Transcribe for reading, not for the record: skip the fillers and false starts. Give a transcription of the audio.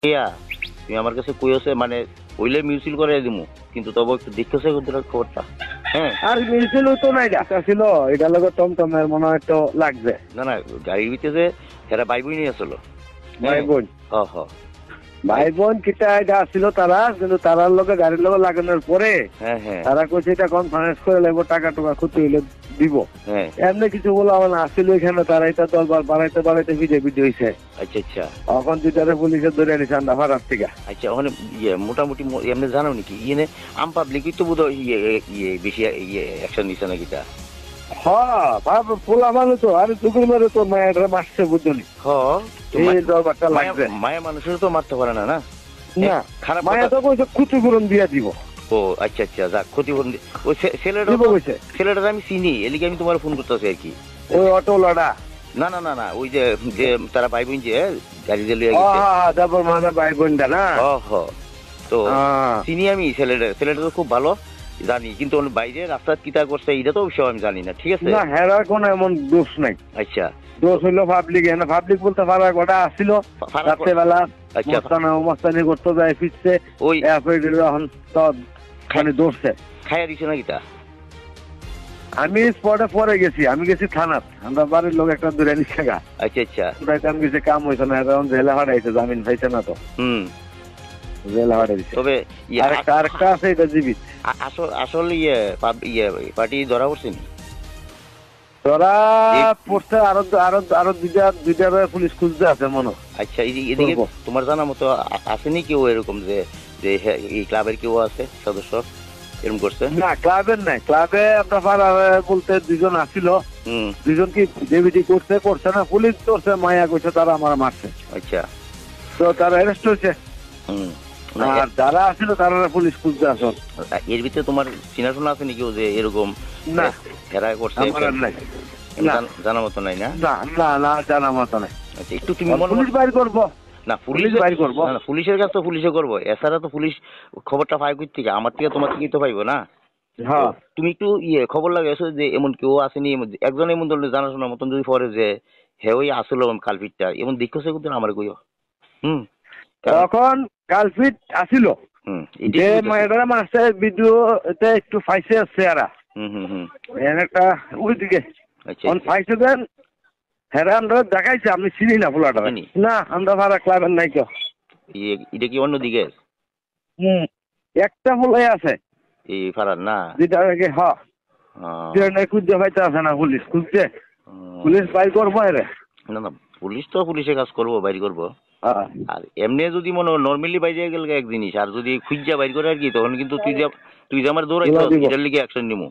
ইয়া তুমি আমার কাছে কইছে মানে ওইলে মিউচুয়াল করে দিমু, কিন্তু তবে একটু দেখতেছে খবরটা। হ্যাঁ, আর মিছিল তো নাই ডাকা ছিল, এটার লগে টমটমের মনে হয় তো লাগবে। না না, গাড়ির ভিতরে এরা ভাই বোনই আসলো। ভাই বোন, হ হ, ভাই বোন কিটা এটা আসছিল তারা, কিন্তু তারার লগে গাড়ির লগে লাগানোর পরে হ্যাঁ হ্যাঁ তারা কইছে এটা কনফারেন্স করে লাগবো, টাকা টুকা ক্ষতি হইলে দিব। হ্যাঁ, এমনি কিছু বলা মানে আসছিল এখানে, তারা এটা দলবার বাড়াইতে বাড়াইতে ভিডিও হয়েছে। আচ্ছা আচ্ছা এখন দুইটারে পুলিশে ধরে নিছে আন্দাফারার থেকে। আচ্ছা, ওখানে ইয়ে মোটামুটি এমনি জানো নাকি ইয়ে আম পাবলিকই তো বোধ ইয়ে ইয়ে বেশি ইয়ে অ্যাকশন নিছে নাকি তা? হ্যাঁ পোলা মানুষ তো, আরে চুকুর মারে তো মায়েরা মারছে বুঝলি। হ, তো এই দরবারটা লাগবে। মায়া মানুষের তো মারতে পারে না না? না খারাপ মায়া কথা। তো কইছে ক্ষতিপূরণ দিয়া দিব। ও আচ্ছা আচ্ছা, যাক ক্ষতিপূরণ ওই ছেলেটা দিব কইছে ছেলেটা আমি চিনি, এলিকে আমি তোমার ফোন করতেছি আর কি। ওই অটোওয়ালাটা। না না না না, ওই যে যে তারা ভাই বোন যে গাড়ি দিয়ে লিয়ে ও গেছে। হ্যাঁ, তারপর মাঝে ভাই বোনটা না। হ, তো চিনি আমি ছেলেটা তো খুব ভালো জানি, কিন্তু ওর বাইরে রাস্তা কিতা করছে এটা তো অবশ্য আমি জানি না। ঠিক আছে না, হেরার কোনো এমন দোষ নাই। আচ্ছা, দোষ হইলো পাবলিক। এনে পাবলিক বলতে পারা গোটা আসছিল রাত্রেবেলা, আচ্ছা মস্তানি করতে যায় ফিরছে, ওই এখন তো মানে দোষছে। খাইয়া দিছে নাকি তা? আমি স্পটে পরে গেছি, আমি গেছি থানাত, আমরা বাড়ির লোক একটা দূরে নিচ্ছে গা। আচ্ছা আচ্ছা, আমি গেছি, কাম হয়েছে না, এখন জেলে হারাইছে, জামিন পাইছে না তো, হুম, জেলে হারাইছে। তবে আরেকটা আছে, এটা জীবিত। আসলে ইয়ে পার্টি ধরা পড়ছে নি? তোরা পড়ছে আরো আরো আরো দুইটা পুলিশ খুঁজতে আছে মনে। আচ্ছা, এদিকে তোমার জানা মতো আসেনি কেউ এরকম যে যে এই ক্লাবের কেউ আছে সদস্য এরকম করছে? না, ক্লাবের নাই। ক্লাবে আপনার পাড়ার বলতে দুজন আসছিল, দুজন কি ডেভিটি করছে না, পুলিশ করছে, মায়া করছে, তারা আমার মারছে। আচ্ছা, তো তারা অ্যারেস্ট হয়েছে। আর যারা আসছিল তারা পুলিশ খুঁজতে আসল। এর ভিতরে তোমার চিনাশোনা আছে নাকি যে এরকম না এরা করছে? আমার নাই, জানা মতো নাই না? না না না, জানা মতো নাই। আচ্ছা, একটু তুমি পুলিশ বাইর করবো না, পুলিশ বাইর করবো। না, পুলিশের কাছে তো পুলিশে করবো, এছাড়া তো পুলিশ খবরটা পাই কই থেকে? আমার থেকে তোমার থেকেই তো পাইবো না? হ্যাঁ, তুমি একটু খবর লাগাইছো যে এমন কেউ আসেনি, একজন এমন ধরনের জানাশোনার মতন যদি পরে যে হে ওই আসলো কালপিটটা এমন দেখছো কিন্তু আমার কইও। তখন কালপিট আসিল, হুম, যে মেয়েরা মাসে ভিডিও একটু ফাইসে আসছে এরা একটা ওইদিকে আচ্ছা ফাইসে দেন। হ্যাঁ, আমরা দেখাইছে, আমি চিনি না ফুলাটা। না, আমরা ভাড়া ক্লাবের নাই কেউ। এটা কি অন্যদিকে? একটা ফুলাই আছে এই ফারার না যেটা হ্যাঁ খুঁজতে পাইতে আছে না, পুলিশ খুঁজছে, পুলিশ বাই করবো এরে। না না, পুলিশ তো পুলিশের কাজ করবো, বাইর করবো। আর এমনি যদি মনে নর্মালি বাইরে গেল এক জিনিস, আর যদি খুঁজা বাইর করে আর কি, তখন কিন্তু তুই যে আমার দৌড়াইছো এটার লিগে অ্যাকশন নিমু।